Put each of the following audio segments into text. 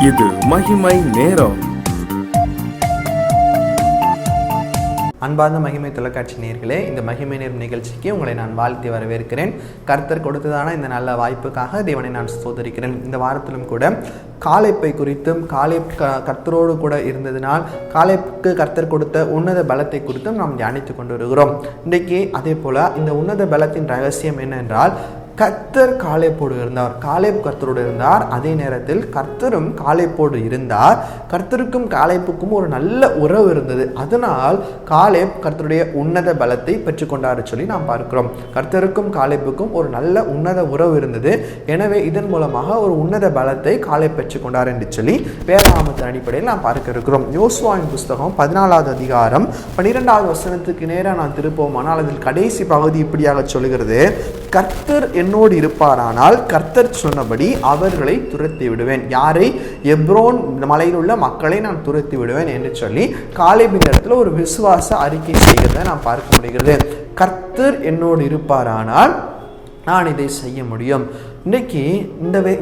இது மகிமை நேரம். அன்பார்ந்த மகிமை தொலைக்காட்சி நேயர்களே, இந்த மகிமை நேரம் நிகழ்ச்சிக்கு உங்களை நான் வாழ்த்தி வரவேற்கிறேன். கர்த்தர் கொடுத்ததான இந்த நல்ல வாய்ப்புக்காக தேவனை நான் ஸ்தோத்திரிக்கிறேன். இந்த வாரத்திலும் கூட காலேப்பை குறித்தும் காலேப் கர்த்தரோடு கூட இருந்ததினால் காலேப்புக்கு கர்த்தர் கொடுத்த உன்னத பலத்தை குறித்தும் நாம் தியானித்து கொண்டு வருகிறோம். இன்றைக்கு அதே போல இந்த உன்னத பலத்தின் ரகசியம் என்னென்றால், கர்த்தர் காலேப்போடு இருந்தார், காலேப் கர்த்தரோடு இருந்தார். அதே நேரத்தில் கர்த்தரும் காலேப்போடு இருந்தார். கர்த்தருக்கும் காலேப்புக்கும் ஒரு நல்ல உறவு இருந்தது. அதனால் காலேப் கர்த்தருடைய உன்னத பலத்தை பெற்றுக்கொண்டார் சொல்லி நாம் பார்க்கிறோம். கர்த்தருக்கும் காலேப்புக்கும் ஒரு நல்ல உன்னத உறவு இருந்தது. எனவே இதன் மூலமாக ஒரு உன்னத பலத்தை காலேப் பெற்றுக்கொண்டார் என்று சொல்லி வேதாகமத்தின் அடிப்படையில் நாம் பார்க்க இருக்கிறோம். யோசுவாவின் புஸ்தகம் 14வது அதிகாரம் 12வது வசனத்துக்கு நேராக நான் திருப்போம். ஆனால் அதில் கடைசி பகுதி இப்படியாக சொல்கிறது, கர்த்தர் என்னோடு இருப்பாரானால் கர்த்தர் சொன்னபடி அவர்களை துரத்தி விடுவேன். யாரை? எப்ரோன் மலையில் உள்ள மக்களை நான் துரத்தி விடுவேன் என்று சொல்லி காலேபின் இடத்துல ஒரு விசுவாச அறிக்கை செய்கிறத நாம் பார்க்க முடிகிறது. கர்த்தர் என்னோடு இருப்பாரானால் நான் இதை செய்ய முடியும். இன்றைக்கு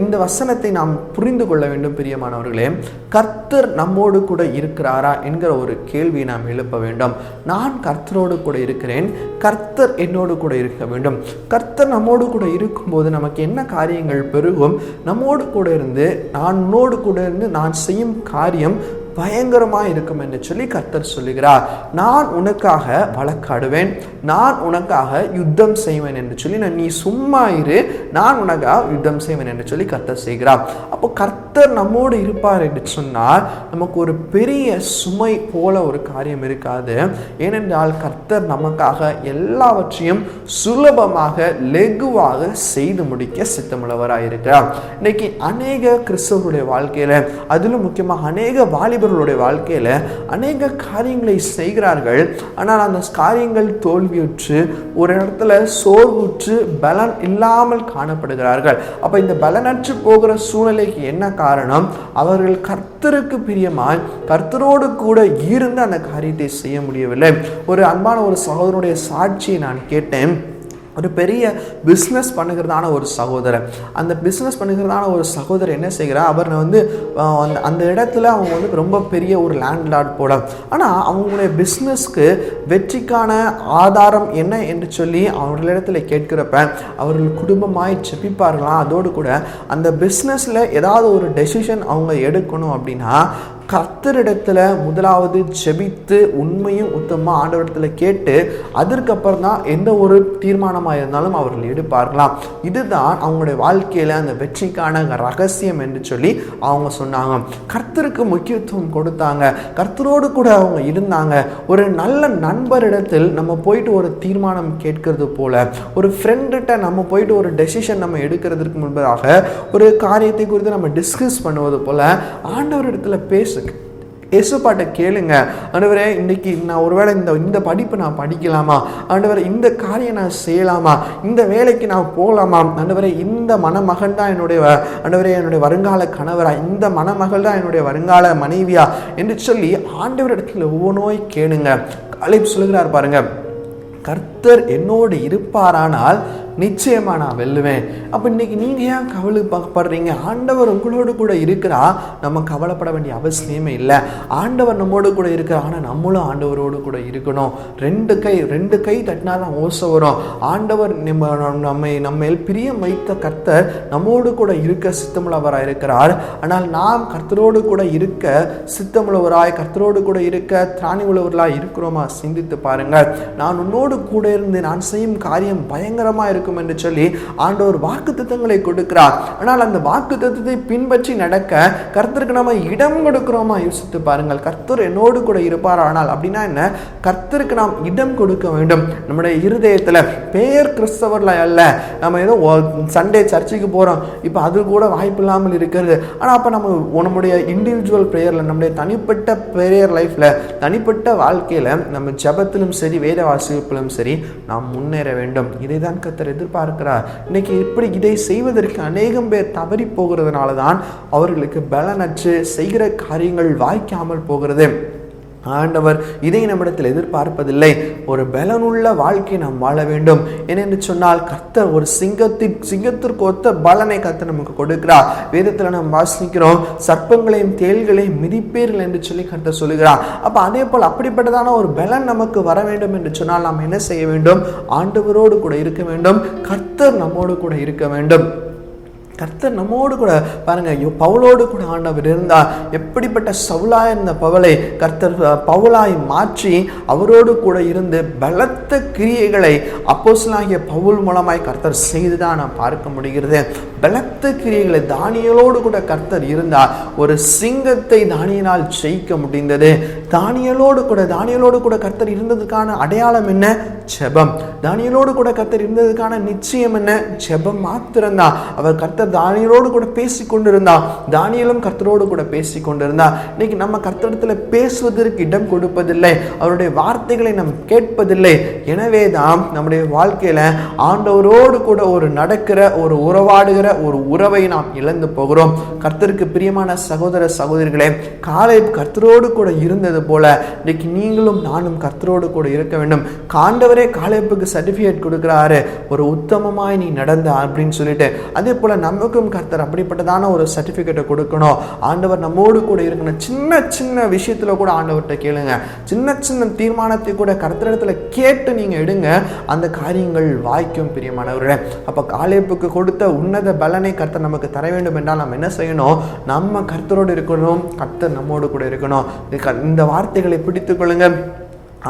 இந்த வசனத்தை நாம் புரிந்து கொள்ள வேண்டும். பிரியமானவர்களே, கர்த்தர் நம்மோடு கூட இருக்கிறாரா என்கிற ஒரு கேள்வியை நாம் எழுப்ப வேண்டும். நான் கர்த்தரோடு கூட இருக்கிறேன், கர்த்தர் என்னோடு கூட இருக்க வேண்டும். கர்த்தர் நம்மோடு கூட இருக்கும்போது நமக்கு என்ன காரியங்கள் பெருகும்? நம்மோடு கூட இருந்து உன்னோடு கூட இருந்து நான் செய்யும் காரியம் பயங்கரமாக இருக்கும் என்று சொல்லி கர்த்தர் சொல்லுகிறார். நான் உனக்காக வழக்காடுவேன், நான் உனக்காக யுத்தம் செய்வேன் என்று சொல்லி, நீ சும்மா இரு, நான் உனக்காக யுத்தம் செய்வேன் என்று சொல்லி கர்த்தர் செய்கிறார். அப்போ கர்த்தர் நம்மோடு இருப்பார் என்று சொன்னால் நமக்கு ஒரு பெரிய சுமை போல ஒரு காரியம் இருக்காது. ஏனென்றால் கர்த்தர் நமக்காக எல்லாவற்றையும் சுலபமாக லெகுவாக செய்து முடிக்க சித்தமுள்ளவராக இருக்கிறார். இன்னைக்கு அநேக கிறிஸ்தவர்களுடைய வாழ்க்கையில, அதிலும் முக்கியமாக அநேக வாலிபர்களுடைய வாழ்க்கையில அநேக காரியங்களை செய்கிறார்கள். ஆனால் அந்த காரியங்கள் தோல்வியுற்று ஒரு இடத்துல சோர்வுற்று பலன் இல்லாமல் காணப்படுகிறார்கள். அப்ப இந்த பலனற்று போகிற சூழ்நிலைக்கு என்ன காரணம்? அவர்கள் கர்த்தருக்கு பிரியமாய் கர்த்தரோடு கூட இருந்து அந்த காரியத்தை செய்ய முடியவில்லை. ஒரு அன்பான ஒரு சகோதரனுடைய சாட்சியை நான் கேட்டேன். ஒரு பெரிய பிஸ்னஸ் பண்ணுகிறதான ஒரு சகோதரர், அந்த பிஸ்னஸ் பண்ணுகிறதான ஒரு சகோதரர் என்ன செய்கிறார்? அவர் அந்த இடத்துல அவங்க ரொம்ப பெரிய ஒரு லேண்ட்லார்ட் போல. ஆனால் அவங்களுடைய பிஸ்னஸ்க்கு வெற்றிக்கான ஆதாரம் என்ன என்று சொல்லி அவர்களிடத்தில் கேட்கிறப்ப அவர்கள் குடும்பமாய் ஜெபிப்பார்களாம். அதோடு கூட அந்த பிஸ்னஸில் ஏதாவது ஒரு டெசிஷன் அவங்க எடுக்கணும் அப்படின்னா கர்த்தரிடத்துல முதலாவது ஜெபித்து உண்மையும் உத்தமமாக ஆண்டவரிடத்துல கேட்டு அதற்கப்புறம் தான் எந்த ஒரு தீர்மானமாக இருந்தாலும் அவர்கள் எடுப்பார்களாம். இதுதான் அவங்களுடைய வாழ்க்கையில அந்த வெற்றிக்கான ரகசியம் என்று சொல்லி அவங்க சொன்னாங்க. கர்த்தருக்கு முக்கியத்துவம் கொடுத்தாங்க, கர்த்தரோடு கூட அவங்க இருந்தாங்க. ஒரு நல்ல நண்பரிடத்தில் நம்ம போயிட்டு ஒரு தீர்மானம் கேட்கறது போல, ஒரு ஃப்ரெண்ட்கிட்ட நம்ம போயிட்டு ஒரு டெசிஷன் நம்ம எடுக்கிறதுக்கு முன்பதாக ஒரு காரியத்தை குறித்து நம்ம டிஸ்கஸ் பண்ணுவது போல ஆண்டவரிடத்துல பேச இயேசுப்பாட்ட கேளுங்க. ஆண்டவரே, இன்னைக்கு நான் ஒருவேளை இந்த படிப்பு நான் படிக்கலாமா? ஆண்டவரே, இந்த காரியம் நான் செய்யலாமா? இந்த வேலைக்கு நான் போகலாமா? ஆண்டவரே, இந்த மணமகன் தான் என்னுடைய வருங்கால கணவரா? இந்த மணமகள் தான் என்னுடைய வருங்கால மனைவியா? என்று சொல்லி ஆண்டவரிடத்துல ஒவ்வொன்றும் கேளுங்க. காலேப் சொல்லுகிறார் பாருங்க, கர்த்தர் என்னோடு இருப்பாரானால் நிச்சயமா நான் வெல்லுவேன். அப்போ இன்னைக்கு நீங்கள் ஏன் கவலைப்படுறீங்க? ஆண்டவர் உங்களோடு கூட இருக்கிறா, நம்ம கவலைப்பட வேண்டிய அவசியமே இல்லை. ஆண்டவர் நம்மோடு கூட இருக்கிறா, ஆனால் நம்மளும் ஆண்டவரோடு கூட இருக்கணும். ரெண்டு கை தட்டினா தான் ஓசை வரும். ஆண்டவர் நம்ம பிரியம் வைத்த கர்த்தர் நம்மோடு கூட இருக்க சித்தமுள்ளவராய் இருக்கிறார். ஆனால் நாம் கர்த்தரோடு கூட இருக்க சித்தமுள்ளவராய், கர்த்தரோடு கூட இருக்க திராணி உள்ளவர்களாய் இருக்கிறோமா? சிந்தித்து பாருங்கள். நான் உன்னோடு கூட இருந்து நான் செய்யும் காரியம் பயங்கரமா இருக்கும் என்று சொல்லி ஆண்டவர் வாக்குத்தத்தங்களை கொடுக்கிறார். ஆனால் அந்த வாக்குத்தத்தத்தை பின்பற்றி நடக்க கர்த்தருக்கு நம்ம இடம் கொடுக்கிறோமா? யோசித்து பாருங்கள். கர்த்தர் என்னோடு கூட இருப்பார். ஆனால் அப்படின்னா என்ன? கர்த்தருக்கு நாம் இடம் கொடுக்க வேண்டும். நம்முடைய இருதயத்துல பேர் கிறிஸ்தவர்ல அல்ல, நம்ம ஏதோ சண்டே சர்ச்சுக்கு போறோம், இப்ப அது கூட வாய்ப்பு இல்லாமல் இருக்கிறது. ஆனா அப்ப நம்முடைய இண்டிவிஜுவல் பிரேயர்ல, நம்முடைய தனிப்பட்ட பிரேயர் லைஃப்ல, தனிப்பட்ட வாழ்க்கையில நம்ம ஜெபத்திலும் சரி வேத வாசிப்பிலும் சரி நாம் முன்னேற வேண்டும். இதை தான் கர்த்தர் எதிர்பார்க்கிறார். இன்னைக்கு இப்படி இதை செய்வதற்கு அநேகம் பேர் தவறி போகிறதுனால தான் அவர்களுக்கு பலனற்று செய்கிற காரியங்கள் வாய்க்காமல் போகிறது. ஆண்டவர் இதை நம்மிடத்தில் எதிர்பார்ப்பதில்லை. ஒரு பலனுள்ள வாழ்க்கை நாம் வாழ வேண்டும். ஏனென்று சொன்னால் கர்த்தர் ஒரு சிங்கத்திற்கு ஒத்த பலனை கர்த்தர் நமக்கு கொடுக்கிறார். வேதத்தில் நாம் வாசிக்கிறோம், சர்ப்பங்களையும் தேள்களையும் மிதிப்பீர்கள் என்று சொல்லி கர்த்தர் சொல்லுகிறார். அப்ப அதே போல் அப்படிப்பட்டதான ஒரு பலன் நமக்கு வர வேண்டும் என்று சொன்னால் நாம் என்ன செய்ய வேண்டும்? ஆண்டவரோடு கூட இருக்க வேண்டும். கர்த்தர் நம்மோடு கூட இருக்க வேண்டும். கர்த்தர் நம்மோடு கூட பாருங்க, பவுலோடு கூட ஆண்டவர் இருந்தார். எப்படிப்பட்ட சவுலாய் இருந்த பவுலை கர்த்தர் பவுலாய் மாற்றி அவரோடு கூட இருந்து பலத்த கிரியைகளை அப்போஸ்தலனாகிய பவுல் மூலமாய் கர்த்தர் செய்துதான் நாம் பார்க்க முடிகிறது. பலத்த கிரியைகளை தானியேலோடு கூட கர்த்தர் இருந்தார். ஒரு சிங்கத்தை தானியேலால் ஜெயிக்க முடிந்தது. தானியேலோடு கூட கர்த்தர் இருந்ததுக்கான அடையாளம் என்ன? ஜெபம். தானியேலோடு கூட கர்த்தர் இருந்ததுக்கான நிச்சயம் என்ன? ஜெபம் மாத்திரம்தான். அவர் கர்த்தர் தானியேலோடு கூட பேசி கொண்டிருந்தார். தானியேலும் கர்த்தரோடு கூட பேசி கொண்டிருந்தார். இன்னைக்கு நம்ம கர்த்தரிடத்துல பேசுவதற்கு இடம் கொடுப்பதில்லை. அவருடைய வார்த்தைகளை நாம் கேட்பதில்லை. எனவே தான் நம்முடைய வாழ்க்கையில ஆண்டவரோடு கூட ஒரு நடக்கிற, ஒரு உறவாடுகிற ஒரு உறவை நாம் இழந்து போகிறோம். கர்த்தருக்கு பிரியமான சகோதர சகோதரிகளே, காலேப் கர்த்தரோடு கூட இருந்தது போல இன்னைக்கு நீங்களும் நானும் கர்த்தரோடு கூட இருக்க வேண்டும். ஆண்டவரே காலேப்புக்கு சர்டிபிகேட் கொடுக்கிறாரு, ஒரு உத்தமமாய் நீ நடந்த அப்படின்னு சொல்லிட்டு. அதே போல நமக்கும் கர்த்தர் அப்படிப்பட்டதான ஒரு சர்டிபிகேட்டை கொடுக்கணும். ஆண்டவர் நம்மோடு கூட இருக்கணும். சின்ன சின்ன விஷயத்துல கூட ஆண்டவர்கிட்ட கேளுங்க. சின்ன சின்ன தீர்மானத்தை கூட கர்த்தரிடத்துல கேட்டு நீங்க எடுங்க, அந்த காரியங்கள் வாய்க்கும் பிரியமானவர்களே. அப்ப காலேப்புக்கு கொடுத்த உன்னத பலனை கர்த்தர் நமக்கு தர வேண்டும் என்றால் நாம் என்ன செய்யணும்? நம்ம கர்த்தரோடு இருக்கணும், கர்த்தர் நம்மோடு கூட இருக்கணும். இந்த வார்த்தைகளை பிடித்துக் கொள்ளுங்க.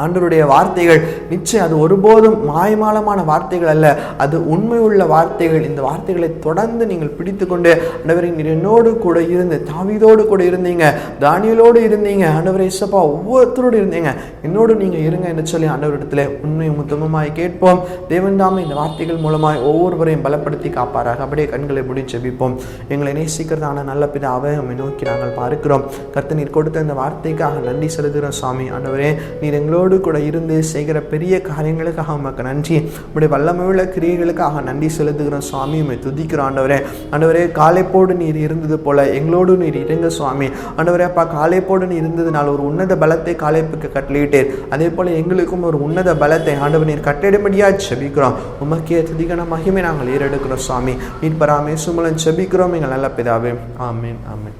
ஆண்டவருடைய வார்த்தைகள் நிச்சயம் அது ஒருபோதும் மாயமாலமான வார்த்தைகள் அல்ல, அது உண்மை உள்ள வார்த்தைகள். இந்த வார்த்தைகளை தொடர்ந்து நீங்கள் பிடித்து கொண்டு, ஆண்டவரே நீர் என்னோடு கூட இருந்து, தாவீதோடு கூட இருந்தீங்க, தானியேலோடு இருந்தீங்க, ஆண்டவரே இயேசுப்பா ஒவ்வொருத்தரோடு இருந்தீங்க, என்னோடு நீங்க இருங்க என்று சொல்லி ஆண்டவரிடத்துல உண்மையும் உத்தமமாய் கேட்போம். தேவன் தாமே இந்த வார்த்தைகள் மூலமாய் ஒவ்வொருவரையும் பலப்படுத்தி காப்பாராக. அப்படியே கண்களை மூடி ஜெபிப்போம். எங்களை நேசிக்கிறதான நல்ல பிதாவே, உம்மை நோக்கி நாங்கள் பார்க்கிறோம். கர்த்தர் நீர் கொடுத்த இந்த வார்த்தைக்காக நன்றி செலுத்துகிறோம் சுவாமி. ஆண்டவரே நீர் எங்களோடு கூட இருந்து செய்கிற பெரிய காரியங்களுக்காக உமக்கு நன்றி. உடைய வல்லமையுள்ள கிரியைகளுக்காக நன்றி செலுத்துகிறோம் சுவாமி. உம்மை துதிக்கிறோம் ஆண்டவரே. ஆண்டவரே காலேப்போடு நீர் இருந்தது போல எங்களோடு நீர் இருங்க சுவாமி. ஆண்டவரே அப்பா, காலேப்போடு நீர் இருந்ததுனால் ஒரு உன்னத பலத்தை காலேப்புக்கு கட்டளையிட்டேன். அதே போல எங்களுக்கும் ஒரு உன்னத பலத்தை ஆண்டவர் நீர் கட்டிடும்படியா ஜெபிக்கிறோம். உமக்கே துதிக்கான மகிமை நாங்கள் ஏறெடுக்கிறோம் சுவாமி. மீட்பராமே சுமலன் ஜெபிக்கிறோம் எங்கள் நல்ல பிதாவே. ஆமென் ஆமென்.